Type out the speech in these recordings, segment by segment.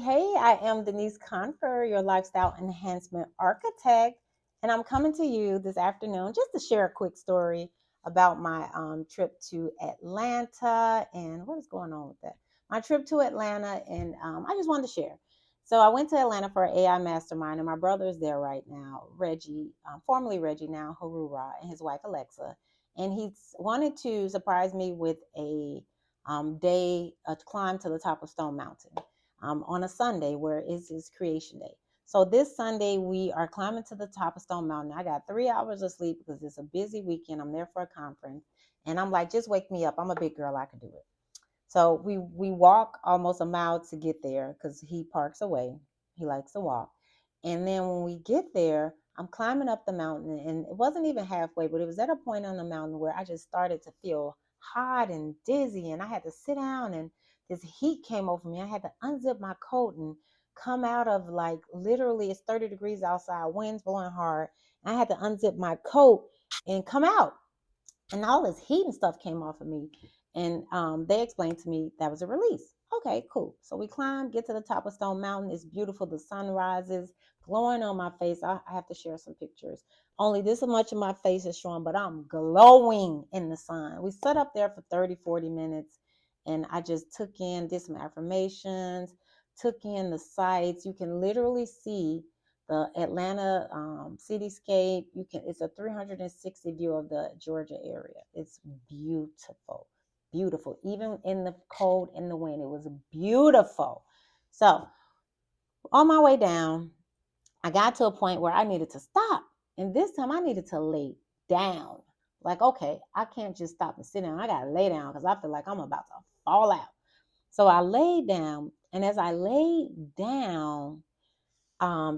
Hey, I am Denise Confer, your lifestyle enhancement architect, and I'm coming to you this afternoon just to share a quick story about my trip to Atlanta and what is going on with that. My trip to Atlanta, and I just wanted to share. So I went to Atlanta for an AI mastermind, and my brother is there right now, Reggie, formerly Reggie, now Harura, and his wife Alexa, and he wanted to surprise me with a climb to the top of Stone Mountain on a Sunday where it's his creation day. So this Sunday we are climbing to the top of Stone Mountain. I got 3 hours of sleep because it's a busy weekend. I'm there for a conference, and I'm like, just wake me up. I'm a big girl. I can do it. So we walk almost a mile to get there because he parks away. He likes to walk, and then when we get there, I'm climbing up the mountain, and it wasn't even halfway, but it was at a point on the mountain where I just started to feel hot and dizzy, and I had to sit down, and this heat came over me. I had to unzip my coat and come out of, like, literally it's 30 degrees outside, winds blowing hard. I had to unzip my coat and come out, and all this heat and stuff came off of me. And they explained to me that was a release. Okay, cool. So we climb, get to the top of Stone Mountain. It's beautiful. The sun rises, glowing on my face. I have to share some pictures. Only this much of my face is showing, but I'm glowing in the sun. We sat up there for 30, 40 minutes, and I just took in, did some affirmations, took in the sights. You can literally see the Atlanta cityscape. It's a 360 view of the Georgia area. It's beautiful, beautiful. Even in the cold, in the wind, it was beautiful. So on my way down, I got to a point where I needed to stop, and this time I needed to lay down. Like, okay, I can't just stop and sit down. I gotta lay down because I feel like I'm about to fall out. So I laid down, and as I laid down,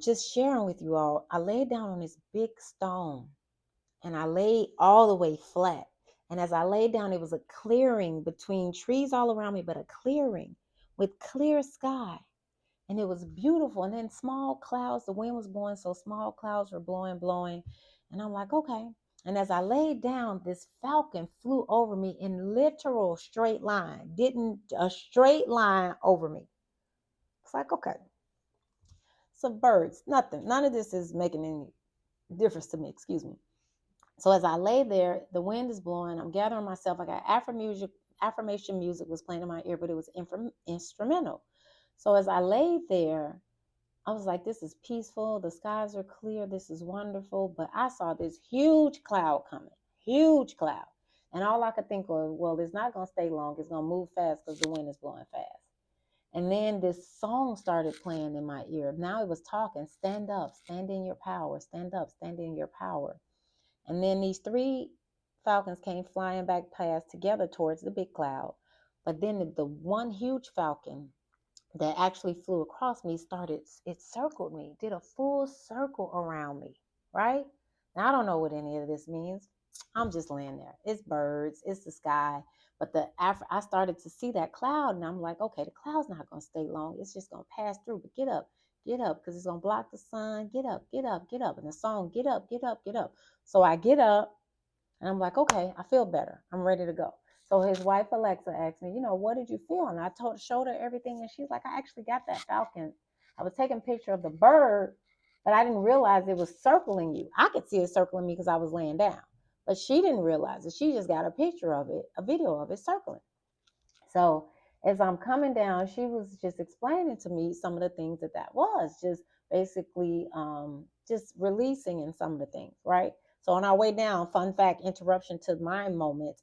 just sharing with you all, I laid down on this big stone, and I laid all the way flat. And as I laid down, it was a clearing between trees all around me, but a clearing with clear sky. And it was beautiful. And then small clouds, the wind was blowing, so small clouds were blowing, blowing. And I'm like, okay. And as I laid down, this falcon flew over me in literal straight line, didn't a straight line over me. It's like, okay, some birds, nothing. None of this is making any difference to me, excuse me. So as I lay there, the wind is blowing, I'm gathering myself. I got affirmation music was playing in my ear, but it was instrumental. So as I laid there, I was like, this is peaceful. The skies are clear. This is wonderful. But I saw this huge cloud coming, huge cloud. And all I could think of, well, it's not going to stay long. It's going to move fast because the wind is blowing fast. And then this song started playing in my ear. Now it was talking, stand up, stand in your power, stand up, stand in your power. And then these three falcons came flying back past together towards the big cloud. But then the one huge falcon that actually flew across me it circled me, did a full circle around me, right? Now, I don't know what any of this means. I'm just laying there. It's birds, it's the sky. But I started to see that cloud, and I'm like, okay, the cloud's not going to stay long. It's just going to pass through. But get up, because it's going to block the sun. Get up, get up, get up. And the song, get up, get up, get up. So I get up, and I'm like, okay, I feel better. I'm ready to go. So his wife, Alexa, asked me, what did you feel? And I showed her everything. And she's like, I actually got that falcon. I was taking a picture of the bird, but I didn't realize it was circling you. I could see it circling me because I was laying down. But she didn't realize it. She just got a picture of it, a video of it circling. So as I'm coming down, she was just explaining to me some of the things that was, just basically just releasing in some of the things, right? So on our way down, fun fact, interruption to my moment,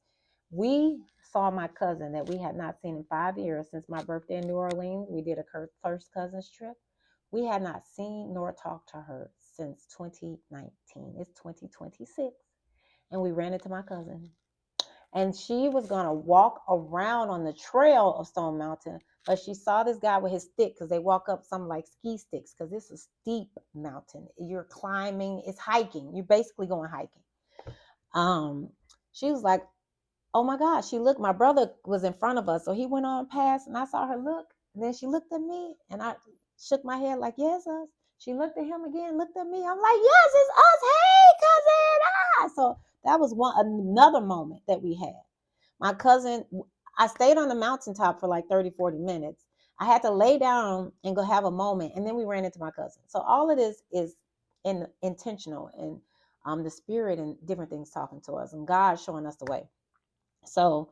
we saw my cousin that we had not seen in 5 years since my birthday in New Orleans. We did a first cousins trip. We had not seen nor talked to her since 2019. It's 2026. And we ran into my cousin. And she was going to walk around on the trail of Stone Mountain, but she saw this guy with his stick, because they walk up some like ski sticks, because this is a steep mountain. You're climbing, it's hiking. You're basically going hiking. She was like, oh my gosh, she looked, my brother was in front of us. So he went on past, and I saw her look. And then she looked at me, and I shook my head like, yes, us. She looked at him again, looked at me. I'm like, yes, it's us. Hey, cousin. Ah. So that was another moment that we had. My cousin, I stayed on the mountaintop for like 30, 40 minutes. I had to lay down and go have a moment, and then we ran into my cousin. So all of this is intentional, and the spirit and different things talking to us, and God showing us the way. So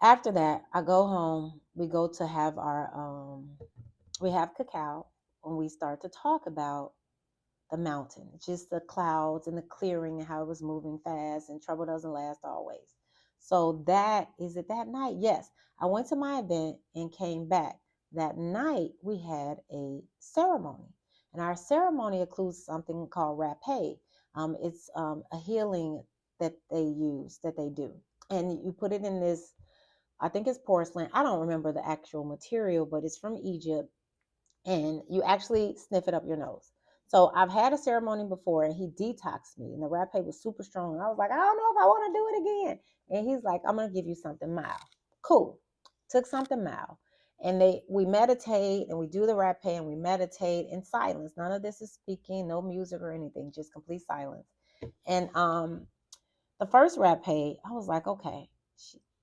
after that, I go home. We go to have we have cacao, and we start to talk about the mountain, just the clouds and the clearing and how it was moving fast, and trouble doesn't last always. So that is it that night. Yes, I went to my event and came back. That night we had a ceremony, and our ceremony includes something called rapé. It's a healing that they do, and you put it in this. I think it's porcelain. I don't remember the actual material, but it's from Egypt, and you actually sniff it up your nose. So I've had a ceremony before, and he detoxed me, and the rapé was super strong. And I was like, I don't know if I want to do it again. And he's like, I'm gonna give you something mild. Cool. Took something mild, and we meditate, and we do the rapé, and we meditate in silence. None of this is speaking, no music or anything, just complete silence. And the first rapé, I was like, okay.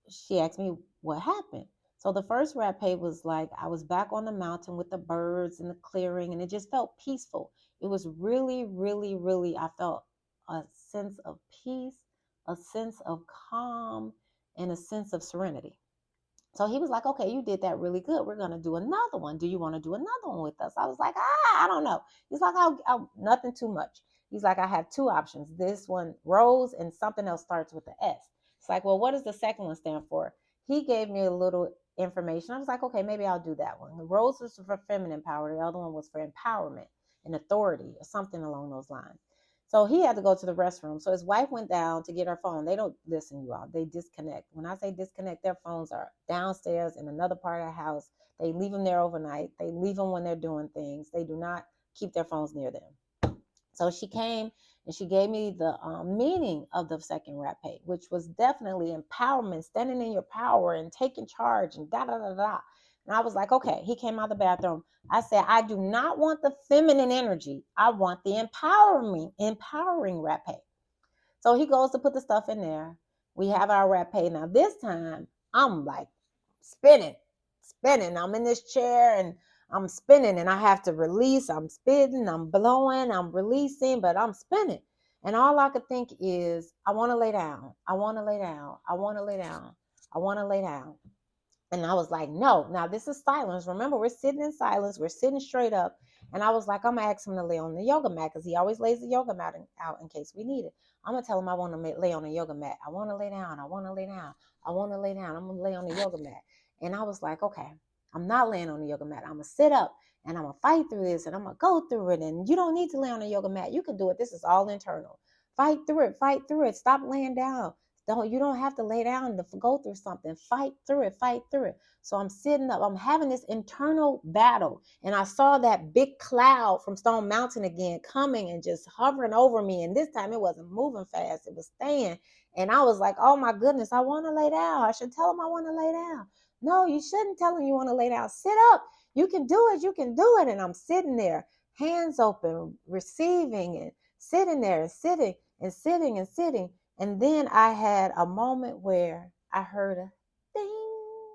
She asked me what happened. So the first rapé was like I was back on the mountain with the birds and the clearing, and it just felt peaceful. It was really, really, really, I felt a sense of peace, a sense of calm, and a sense of serenity. So he was like, okay, you did that really good. We're going to do another one. Do you want to do another one with us? I was like, I don't know. He's like, nothing too much. He's like, I have two options. This one, Rose, and something else starts with the S. It's like, well, what does the second one stand for? He gave me a little information. I was like, okay, maybe I'll do that one. The Rose was for feminine power. The other one was for empowerment and authority, or something along those lines. So he had to go to the restroom. So his wife went down to get her phone. They don't listen, you all. They disconnect. When I say disconnect, their phones are downstairs in another part of the house. They leave them there overnight. They leave them when they're doing things. They do not keep their phones near them. So she came and she gave me the meaning of the second rapé, which was definitely empowerment, standing in your power and taking charge and da da da da. And I was like, okay. He came out of the bathroom. I said, I do not want the feminine energy. I want the empowering rapé. So he goes to put the stuff in there. We have our rapé. Now this time I'm like spinning, spinning. I'm in this chair and I'm spinning, and I have to release. I'm spinning, I'm blowing, I'm releasing, but I'm spinning. And all I could think is, I want to lay down. I want to lay down. I want to lay down. I want to lay down. And I was like, no. Now this is silence. Remember, we're sitting in silence. We're sitting straight up. And I was like, I'm going to ask him to lay on the yoga mat, because he always lays the yoga mat out in case we need it. I'm going to tell him I want to lay on the yoga mat. I want to lay down. I want to lay down. I want to lay down. I'm going to lay on the yoga mat. And I was like, okay, I'm not laying on the yoga mat. I'm going to sit up, and I'm going to fight through this, and I'm going to go through it. And you don't need to lay on the yoga mat. You can do it. This is all internal. Fight through it. Fight through it. Stop laying down. You don't have to lay down to go through something. Fight through it. Fight through it. So I'm sitting up. I'm having this internal battle. And I saw that big cloud from Stone Mountain again coming and just hovering over me. And this time it wasn't moving fast. It was staying. And I was like, oh my goodness, I want to lay down. I should tell him I want to lay down. No, you shouldn't tell him you want to lay down. Sit up. You can do it. You can do it. And I'm sitting there, hands open, receiving, and sitting there and sitting and sitting and sitting. And then I had a moment where I heard a ding,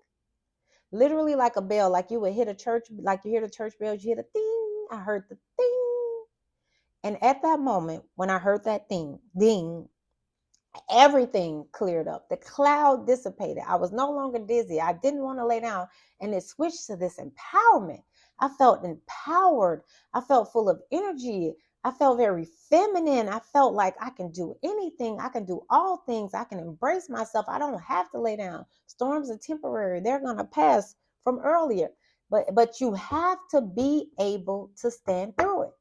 literally like a bell, like you would hit a church, like you hear the church bells, you hear the ding. I heard the ding. And at that moment, when I heard that ding, everything cleared up. The cloud dissipated. I was no longer dizzy. I didn't want to lay down. And it switched to this empowerment. I felt empowered. I felt full of energy. I felt very feminine. I felt like I can do anything. I can do all things. I can embrace myself. I don't have to lay down. Storms are temporary. They're going to pass from earlier. But you have to be able to stand through it.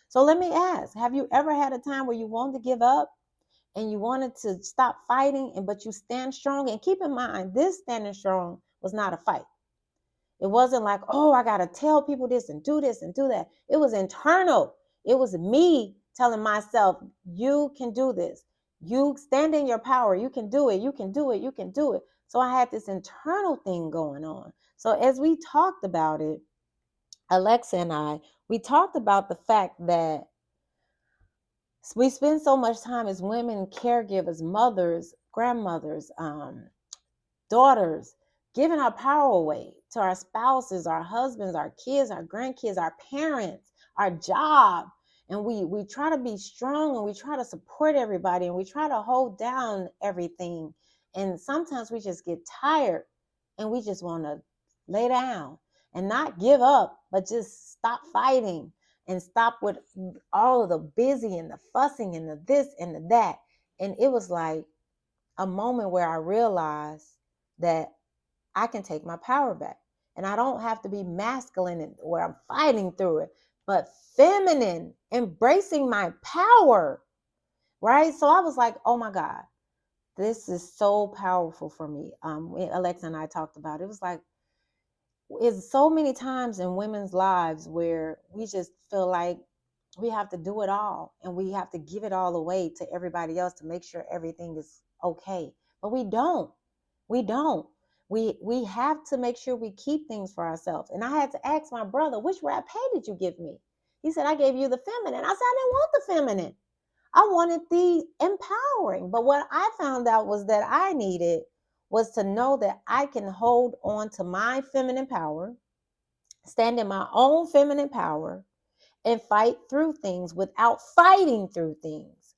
So let me ask, have you ever had a time where you wanted to give up and you wanted to stop fighting, but you stand strong? And keep in mind, this standing strong was not a fight. It wasn't like, oh, I got to tell people this and do that. It was internal. It was me telling myself, you can do this. You stand in your power. You can do it. You can do it. You can do it. So I had this internal thing going on. So as we talked about it, Alexa and I, we talked about the fact that we spend so much time as women, caregivers, mothers, grandmothers, daughters, giving our power away to our spouses, our husbands, our kids, our grandkids, our parents, our job. And we try to be strong and we try to support everybody and we try to hold down everything. And sometimes we just get tired and we just want to lay down and not give up, but just stop fighting and stop with all of the busy and the fussing and the this and the that. And it was like a moment where I realized that I can take my power back. And I don't have to be masculine and where I'm fighting through it, but feminine, embracing my power, right? So I was like, oh my God, this is so powerful for me. Alexa and I talked about it. It was like, it's so many times in women's lives where we just feel like we have to do it all and we have to give it all away to everybody else to make sure everything is okay. But we don't. We don't. We have to make sure we keep things for ourselves. And I had to ask my brother, which rap pay did you give me? He said, I gave you the feminine. I said, I didn't want the feminine. I wanted the empowering. But what I found out was that I needed was to know that I can hold on to my feminine power, stand in my own feminine power, and fight through things without fighting through things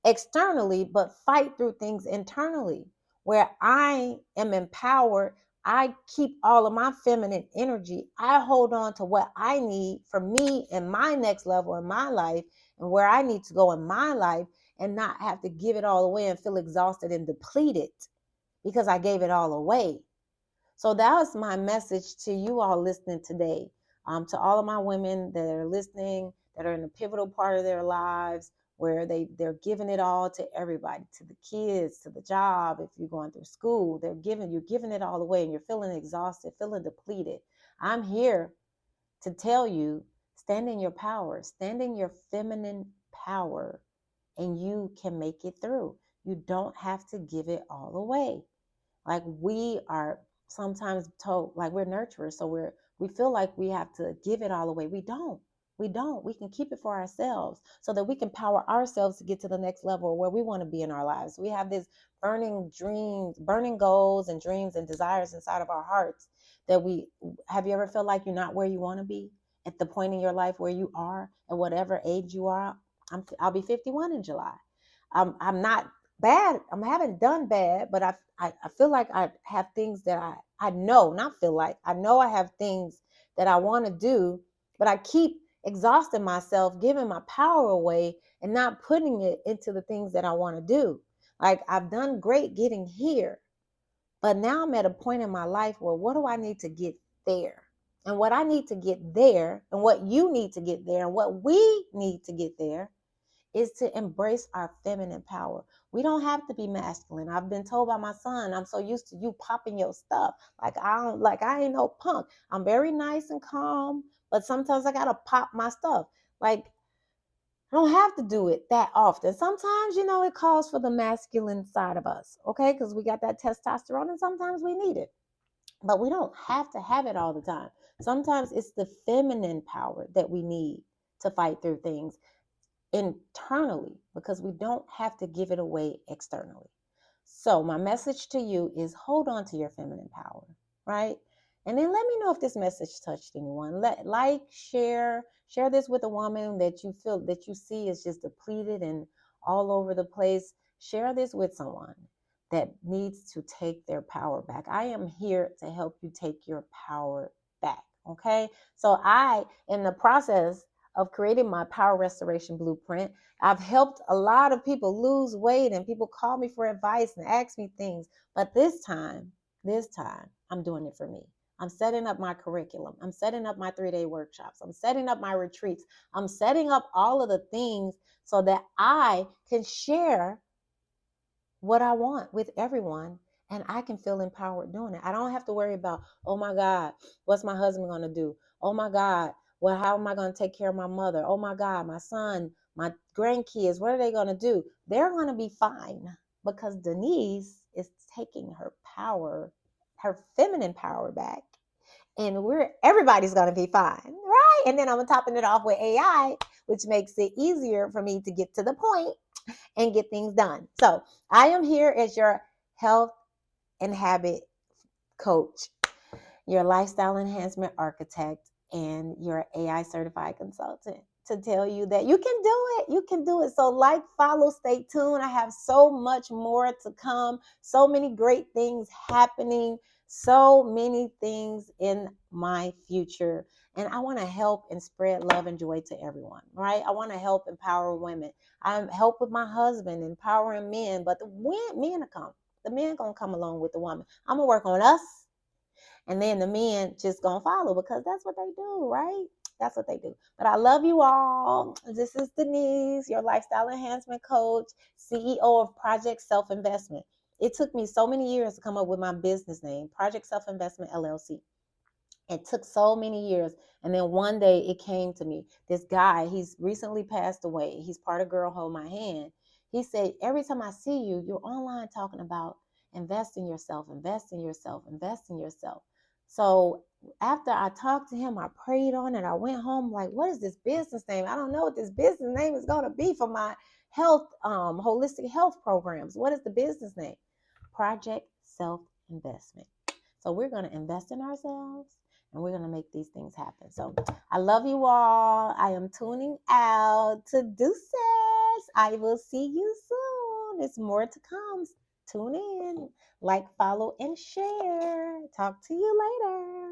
externally, but fight through things internally where I am empowered. I keep all of my feminine energy. I hold on to what I need for me and my next level in my life and where I need to go in my life and not have to give it all away and feel exhausted and depleted because I gave it all away. So that was my message to you all listening today. To all of my women that are listening, that are in a pivotal part of their lives, where they're giving it all to everybody, to the kids, to the job. If you're going through school, you're giving it all away and you're feeling exhausted, feeling depleted. I'm here to tell you, stand in your power, stand in your feminine power, and you can make it through. You don't have to give it all away. Like we are sometimes told, like we're nurturers, so we feel like we have to give it all away. We don't. We don't. We can keep it for ourselves so that we can power ourselves to get to the next level where we want to be in our lives. We have this burning dreams, burning goals and dreams and desires inside of our hearts that we have you ever felt like you're not where you want to be at the point in your life where you are at whatever age you are? I'll be 51 in July. I'm not bad. I haven't done bad, but I feel like I have things that I know, not feel like, I know I have things that I want to do, but I keep exhausting myself, giving my power away and not putting it into the things that I want to do. Like I've done great getting here, but now I'm at a point in my life where what do I need to get there? And what I need to get there and what you need to get there and what we need to get there is to embrace our feminine power. We don't have to be masculine. I've been told by my son, I'm so used to you popping your stuff. I ain't no punk. I'm very nice and calm, but sometimes I gotta pop my stuff. Like I don't have to do it that often. Sometimes, it calls for the masculine side of us, okay? Because we got that testosterone and sometimes we need it. But we don't have to have it all the time. Sometimes it's the feminine power that we need to fight through things internally because we don't have to give it away externally. So my message to you is hold on to your feminine power, right? And then let me know if this message touched anyone. Share this with a woman that you feel that you see is just depleted and all over the place. Share this with someone that needs to take their power back. I am here to help you take your power back. Okay. So in the process of creating my power restoration blueprint, I've helped a lot of people lose weight and people call me for advice and ask me things. But this time, I'm doing it for me. I'm setting up my curriculum. I'm setting up my 3-day workshops. I'm setting up my retreats. I'm setting up all of the things so that I can share what I want with everyone and I can feel empowered doing it. I don't have to worry about, oh my God, what's my husband going to do? Oh my God, well, how am I going to take care of my mother? Oh my God, my son, my grandkids, what are they going to do? They're going to be fine because Denise is taking her power, her feminine power back. And everybody's going to be fine, right? And then I'm topping it off with AI, which makes it easier for me to get to the point and get things done. So I am here as your health and habit coach, your lifestyle enhancement architect, and your AI certified consultant to tell you that you can do it. You can do it. So like, follow, stay tuned. I have so much more to come. So many great things happening. So many things in my future. And I want to help and spread love and joy to everyone, right? I want to help empower women. I help with my husband, empowering men, but the men will come. The men going to come along with the woman. I'm going to work on us, and then the men just gonna follow because that's what they do, right? That's what they do. But I love you all. This is Denise, your lifestyle enhancement coach, CEO of Project Self Investment. It took me so many years to come up with my business name, Project Self Investment LLC. It took so many years. And then one day it came to me. This guy, he's recently passed away. He's part of Girl Hold My Hand. He said, every time I see you, you're online talking about invest in yourself, invest in yourself, invest in yourself. So after I talked to him, I prayed on it. I went home like, what is this business name? I don't know what this business name is going to be for my health, holistic health programs. What is the business name? Project Self Investment. So we're going to invest in ourselves, and we're going to make these things happen. So I love you all. I am tuning out to deuces. I will see you soon. There's more to come. Tune in, like, follow, and share. Talk to you later.